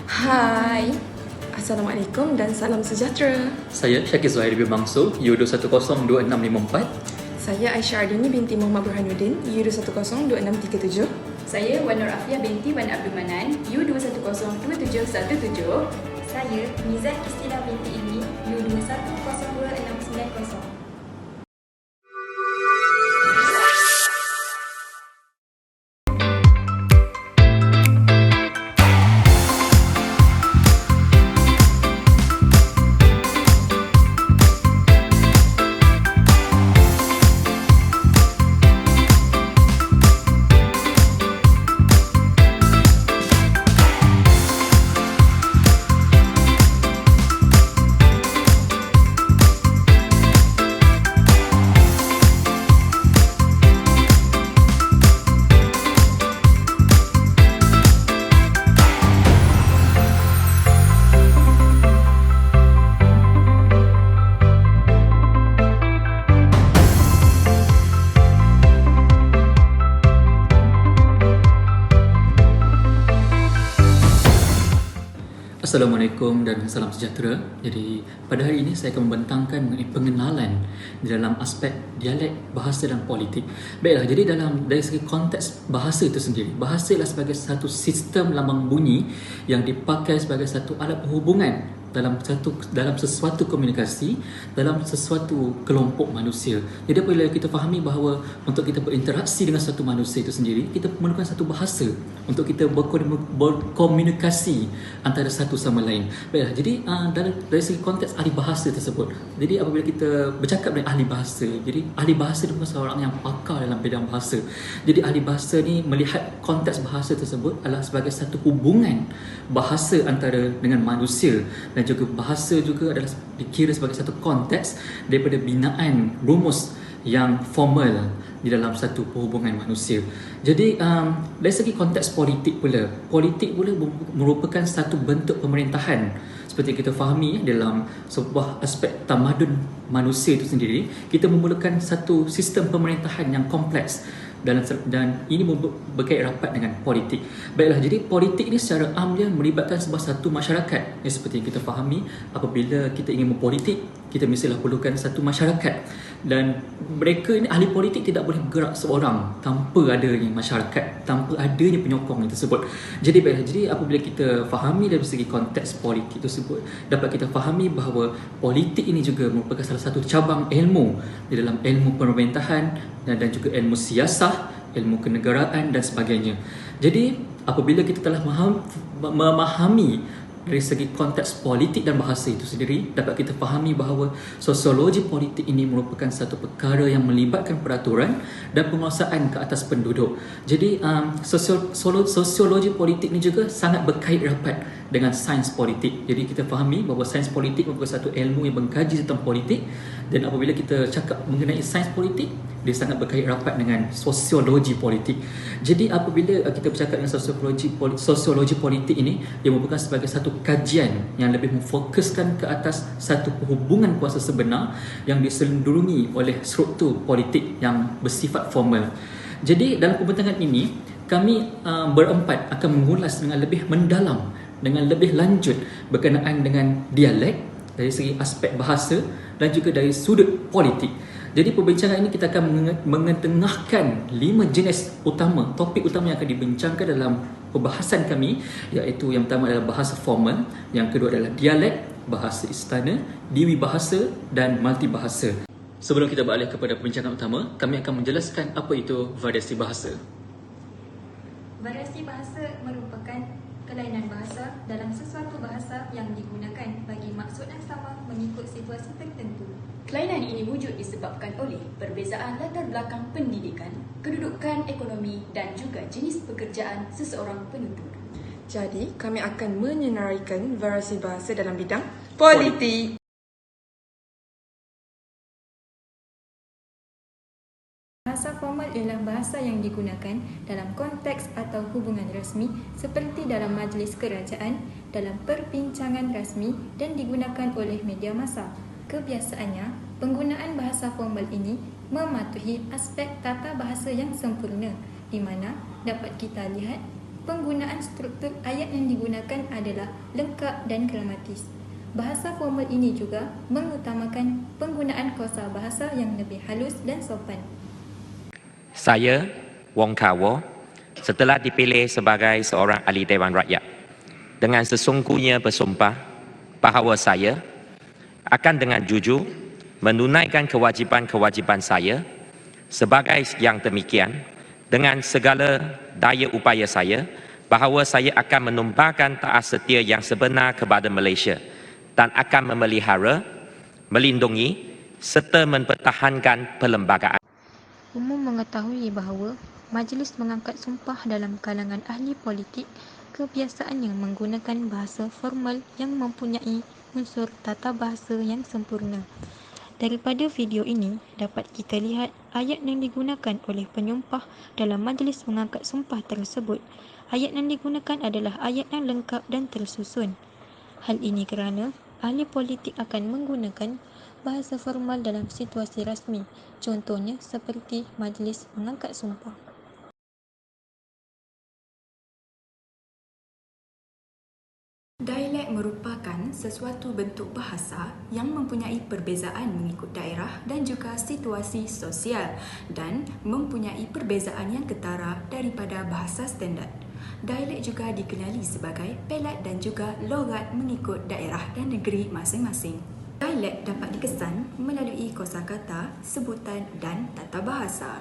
Hai, Assalamualaikum dan salam sejahtera. Saya Syakir Zuhairi bin Mansur, U2102654. Saya Aisyah Ardini binti Muhammad Burhanuddin, U2102637. Saya Wan Nur Afia binti Wan Abdul Manan, U2102717. Saya Nizat Kristina binti Ilmi, U2102690. Assalamualaikum dan salam sejahtera. Jadi pada hari ini saya akan membentangkan mengenai pengenalan di dalam aspek dialek, bahasa dan politik. Baiklah, jadi dari segi konteks bahasa itu sendiri, bahasa adalah sebagai satu sistem lambang bunyi yang dipakai sebagai satu alat penghubungan dalam sesuatu komunikasi, dalam sesuatu kelompok manusia. Jadi apabila kita fahami bahawa untuk kita berinteraksi dengan satu manusia itu sendiri, kita memerlukan satu bahasa untuk kita berkomunikasi antara satu sama lain. Baiklah, jadi dari segi konteks ahli bahasa tersebut, jadi apabila kita bercakap dengan ahli bahasa, jadi ahli bahasa itu bukan seorang yang pakar dalam bidang bahasa. Jadi ahli bahasa ni melihat konteks bahasa tersebut adalah sebagai satu hubungan bahasa antara dengan manusia, dan juga bahasa juga adalah dikira sebagai satu konteks daripada binaan rumus yang formal di dalam satu perhubungan manusia. Jadi dari segi konteks politik pula merupakan satu bentuk pemerintahan. Seperti kita fahami dalam sebuah aspek tamadun manusia itu sendiri, kita memerlukan satu sistem pemerintahan yang kompleks, dan ini berkait rapat dengan politik. Baiklah, jadi politik ini secara amnya melibatkan satu masyarakat. Seperti yang kita fahami, apabila kita ingin berpolitik, kita mestilah perlukan satu masyarakat, dan mereka ini ahli politik tidak boleh bergerak seorang tanpa adanya masyarakat, tanpa adanya penyokong tersebut. Jadi baiklah, jadi apabila kita fahami dari segi konteks politik tersebut, dapat kita fahami bahawa politik ini juga merupakan salah satu cabang ilmu di dalam ilmu pemerintahan dan juga ilmu siasah, ilmu kenegaraan dan sebagainya. Jadi apabila kita telah memahami dari segi konteks politik dan bahasa itu sendiri, dapat kita fahami bahawa sosiologi politik ini merupakan satu perkara yang melibatkan peraturan dan penguasaan ke atas penduduk. Jadi sosiologi politik ini juga sangat berkait rapat dengan sains politik. Jadi kita fahami bahawa sains politik merupakan satu ilmu yang mengkaji tentang politik, dan apabila kita cakap mengenai sains politik, dia sangat berkait rapat dengan sosiologi politik. Jadi apabila kita bercakap dengan sosiologi politik ini, dia merupakan sebagai satu kajian yang lebih memfokuskan ke atas satu hubungan kuasa sebenar yang diselindungi oleh struktur politik yang bersifat formal. Jadi dalam pembentangan ini, kami berempat akan mengulas dengan lebih mendalam, dengan lebih lanjut berkenaan dengan dialek dari segi aspek bahasa dan juga dari sudut politik. Jadi perbincangan ini kita akan mengetengahkan 5 jenis utama, topik utama yang akan dibincangkan dalam perbahasan kami, iaitu yang pertama adalah bahasa formal, yang kedua adalah dialek, bahasa istana, diwi bahasa dan multibahasa. Sebelum kita beralih kepada perbincangan utama, kami akan menjelaskan apa itu variasi bahasa. Variasi bahasa merupakan kelainan bahasa dalam sesuatu bahasa yang digunakan bagi maksud yang sama mengikut situasi tertentu. Kelainan ini wujud disebabkan oleh perbezaan latar belakang pendidikan, kedudukan ekonomi dan juga jenis pekerjaan seseorang penutur. Jadi, kami akan menyenaraikan variasi bahasa dalam bidang politik. Bahasa formal ialah bahasa yang digunakan dalam konteks atau hubungan rasmi seperti dalam majlis kerajaan, dalam perbincangan rasmi dan digunakan oleh media massa. Kebiasaannya, penggunaan bahasa formal ini mematuhi aspek tata bahasa yang sempurna, di mana dapat kita lihat Penggunaan struktur ayat yang digunakan adalah lengkap dan gramatis. Bahasa formal ini juga mengutamakan penggunaan kosa bahasa yang lebih halus dan sopan. Saya, Wong Kar-Wah, setelah dipilih sebagai seorang ahli Dewan Rakyat, dengan sesungguhnya bersumpah bahawa saya akan dengan jujur menunaikan kewajipan-kewajipan saya sebagai yang demikian dengan segala daya upaya saya, bahawa saya akan menumbuhkan taat setia yang sebenar kepada Malaysia dan akan memelihara, melindungi serta mempertahankan perlembagaan. Umum mengetahui bahawa majlis mengangkat sumpah dalam kalangan ahli politik kebiasaan yang menggunakan bahasa formal yang mempunyai unsur tata bahasa yang sempurna. Daripada video ini, dapat kita lihat ayat yang digunakan oleh penyumpah dalam majlis mengangkat sumpah tersebut. Ayat yang digunakan adalah ayat yang lengkap dan tersusun. Hal ini kerana ahli politik akan menggunakan bahasa formal dalam situasi rasmi, contohnya seperti majlis mengangkat sumpah. Dialek merupakan sesuatu bentuk bahasa yang mempunyai perbezaan mengikut daerah dan juga situasi sosial dan mempunyai perbezaan yang ketara daripada bahasa standard. Dialek juga dikenali sebagai pelat dan juga logat mengikut daerah dan negeri masing-masing. Dialek dapat dikesan melalui kosakata, sebutan dan tata bahasa.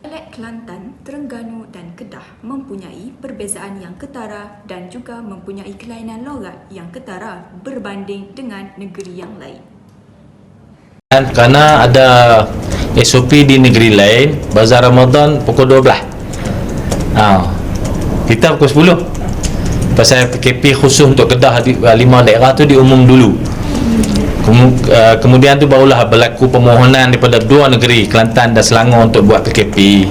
Dialek Kelantan, Terengganu dan Kedah mempunyai perbezaan yang ketara dan juga mempunyai kelainan logat yang ketara berbanding dengan negeri yang lain. Kerana ada SOP di negeri lain, bazar Ramadan pukul 12. Kita pukul 10. Pasal PKP khusus untuk Kedah 5 daerah tu diumum dulu. Kemudian tu barulah berlaku permohonan daripada dua negeri, Kelantan dan Selangor, untuk buat PKP.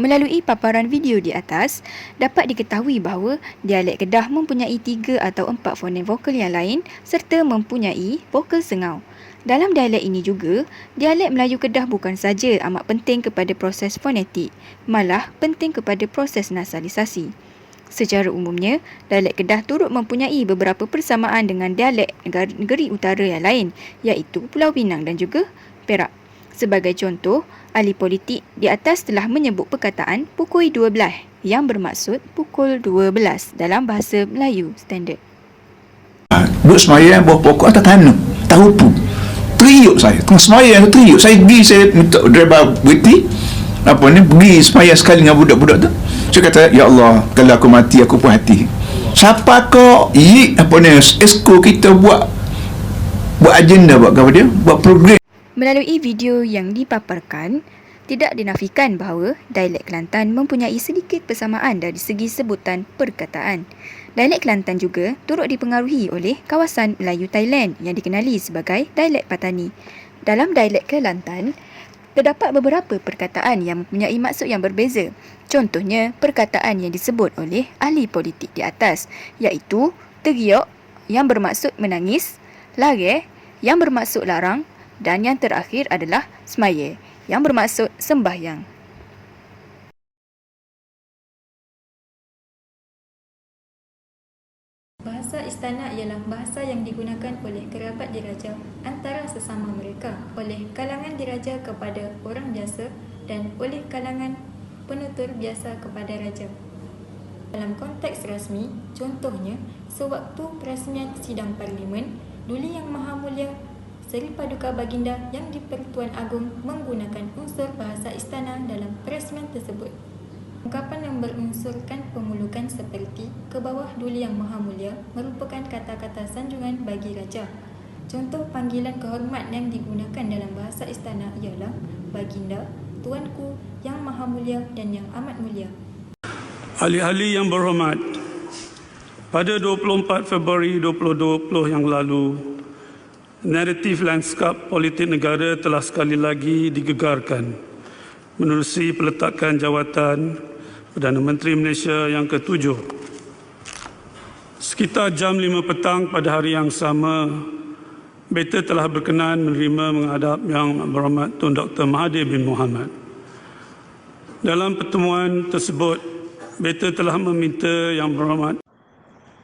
Melalui paparan video di atas, dapat diketahui bahawa dialek Kedah mempunyai 3 atau 4 fonem vokal yang lain serta mempunyai vokal sengau. Dalam dialek ini juga, dialek Melayu Kedah bukan saja amat penting kepada proses fonetik, malah penting kepada proses nasalisasi. Secara umumnya, dialek Kedah turut mempunyai beberapa persamaan dengan dialek negeri utara yang lain, iaitu Pulau Pinang dan juga Perak. Sebagai contoh, ahli politik di atas telah menyebut perkataan pukul 12 yang bermaksud pukul 12 dalam bahasa Melayu standard. Duduk semayang bawah pokok atas tanah, tahu pu. Teriuk saya, tengah semayang tu teriuk. Saya minta driver berhenti, pergi semayang sekali dengan budak-budak tu. Saya kata, ya Allah, kalau aku mati aku puas hati. Siapa kau esko kita buat agenda, buat apa dia, buat program. Melalui video yang dipaparkan, tidak dinafikan bahawa dialek Kelantan mempunyai sedikit persamaan dari segi sebutan perkataan. Dialek Kelantan juga turut dipengaruhi oleh kawasan Melayu Thailand yang dikenali sebagai dialek Patani. Dalam dialek Kelantan, terdapat beberapa perkataan yang mempunyai maksud yang berbeza. Contohnya, perkataan yang disebut oleh ahli politik di atas, iaitu teriak yang bermaksud menangis, lare yang bermaksud larang dan yang terakhir adalah semaya yang bermaksud sembahyang. Bahasa istana ialah bahasa yang digunakan oleh kerabat diraja antara sesama mereka, oleh kalangan diraja kepada orang biasa dan oleh kalangan penutur biasa kepada raja. Dalam konteks rasmi, contohnya, sewaktu perasmian sidang parlimen, Duli Yang Maha Mulia Seri Paduka Baginda yang di-Pertuan Agong menggunakan unsur bahasa istana dalam perasmian tersebut. Ungkapan yang berunsurkan pemulukan seperti ke bawah Duli Yang Maha Mulia merupakan kata-kata sanjungan bagi raja. Contoh panggilan kehormat yang digunakan dalam bahasa istana ialah Baginda, Tuanku, Yang Maha Mulia dan Yang Amat Mulia. Ahli-ahli yang berhormat, pada 24 Februari 2020 yang lalu, naratif lanskap politik negara telah sekali lagi digegarkan menerusi peletakan jawatan Perdana Menteri Malaysia yang ke-7. Sekitar jam 5 petang pada hari yang sama, beta telah berkenan menerima menghadap Yang Berhormat Tun Dr. Mahathir bin Mohamad. Dalam pertemuan tersebut, Beta telah meminta Yang Berhormat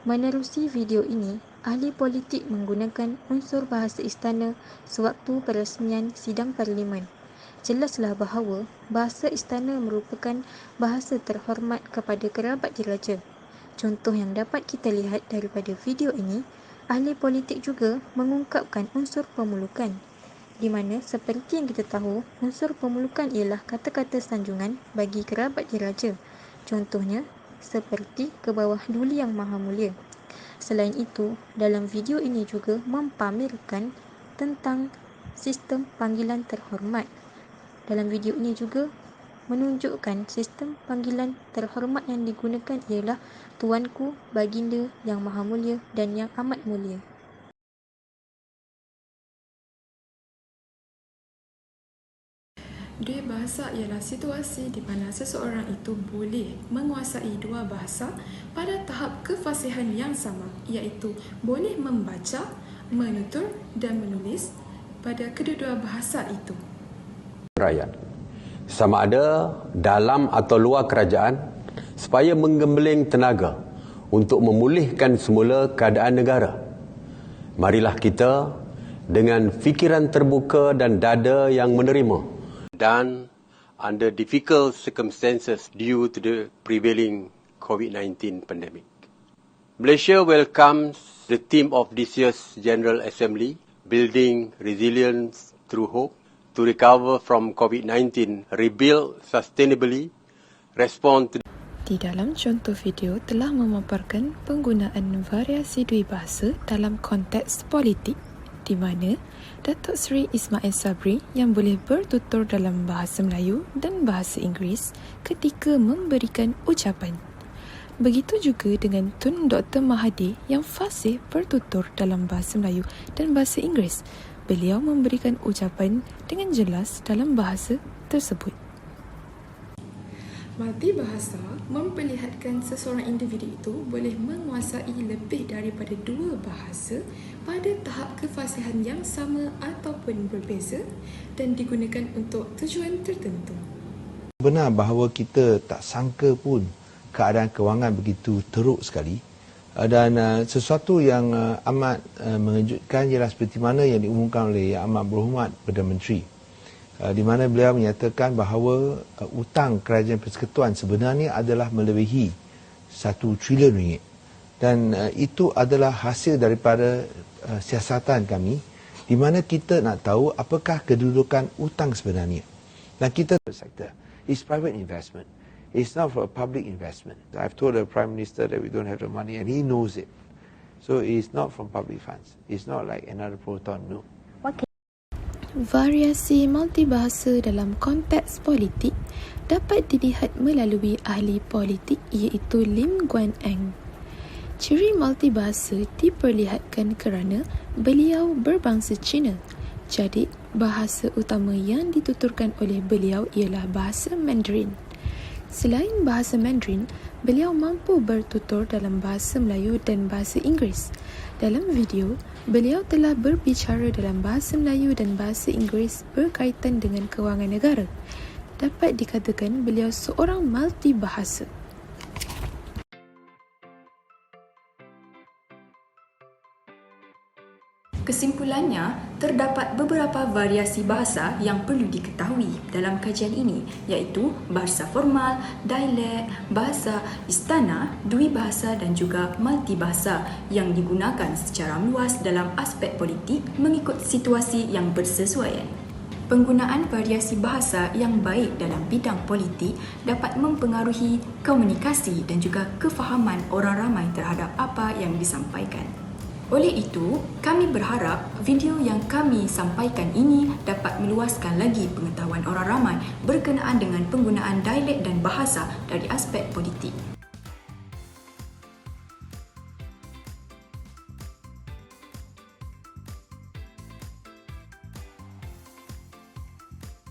Menerusi video ini, ahli politik menggunakan unsur bahasa istana sewaktu peresmian sidang parlimen. Jelaslah bahawa bahasa istana merupakan bahasa terhormat kepada kerabat diraja. Contoh yang dapat kita lihat daripada video ini, ahli politik juga mengungkapkan unsur pemulukan, di mana seperti yang kita tahu, unsur pemulukan ialah kata-kata sanjungan bagi kerabat diraja. Contohnya, seperti ke bawah Duli Yang Maha Mulia. Selain itu, dalam video ini juga mempamerkan tentang sistem panggilan terhormat. Dalam video ini juga menunjukkan sistem panggilan terhormat yang digunakan ialah Tuanku, Baginda, Yang Maha Mulia dan Yang Amat Mulia. Dua bahasa ialah situasi di mana seseorang itu boleh menguasai dua bahasa pada tahap kefasihan yang sama, iaitu boleh membaca, menutur dan menulis pada kedua-dua bahasa itu. Rakyat, sama ada dalam atau luar kerajaan, supaya menggembeling tenaga untuk memulihkan semula keadaan negara. Marilah kita dengan fikiran terbuka dan dada yang menerima, dan under difficult circumstances due to the prevailing COVID-19 pandemic. Malaysia welcomes the theme of this year's General Assembly, Building Resilience Through Hope, to recover from COVID-19, rebuild sustainably, respond to. Di dalam contoh video telah memaparkan penggunaan variasi dua bahasa dalam konteks politik, di mana Datuk Seri Ismail Sabri yang boleh bertutur dalam bahasa Melayu dan bahasa Inggeris ketika memberikan ucapan. Begitu juga dengan Tun Dr. Mahathir yang fasih bertutur dalam bahasa Melayu dan bahasa Inggeris. Beliau memberikan ucapan dengan jelas dalam bahasa tersebut. Multibahasa memperlihatkan seseorang individu itu boleh menguasai lebih daripada dua bahasa pada tahap kefasihan yang sama ataupun berbeza dan digunakan untuk tujuan tertentu. Benar bahawa kita tak sangka pun keadaan kewangan begitu teruk sekali, dan sesuatu yang amat mengejutkan ialah seperti mana yang diumumkan oleh Yang Amat Berhormat Perdana Menteri, di mana beliau menyatakan bahawa hutang Kerajaan Persekutuan sebenarnya adalah melebihi 1 trilion ringgit, dan itu adalah hasil daripada siasatan kami, di mana kita nak tahu apakah kedudukan hutang sebenarnya. Dan kita sektor is private investment. It's not for a public investment. I've told the Prime Minister that we don't have the money and he knows it. So it's not from public funds. It's not like another proton, no. Variasi multibahasa dalam konteks politik dapat dilihat melalui ahli politik iaitu Lim Guan Eng. Ciri multibahasa diperlihatkan kerana beliau berbangsa Cina. Jadi, bahasa utama yang dituturkan oleh beliau ialah bahasa Mandarin. Selain bahasa Mandarin, beliau mampu bertutur dalam bahasa Melayu dan bahasa Inggeris. Dalam video, beliau telah berbicara dalam bahasa Melayu dan bahasa Inggeris berkaitan dengan kewangan negara. Dapat dikatakan beliau seorang multibahasa. Kesimpulannya, terdapat beberapa variasi bahasa yang perlu diketahui dalam kajian ini, iaitu bahasa formal, dialek, bahasa istana, dui bahasa dan juga multibahasa yang digunakan secara luas dalam aspek politik mengikut situasi yang bersesuaian. Penggunaan variasi bahasa yang baik dalam bidang politik dapat mempengaruhi komunikasi dan juga kefahaman orang ramai terhadap apa yang disampaikan. Oleh itu, kami berharap video yang kami sampaikan ini dapat meluaskan lagi pengetahuan orang ramai berkenaan dengan penggunaan dialek dan bahasa dari aspek politik.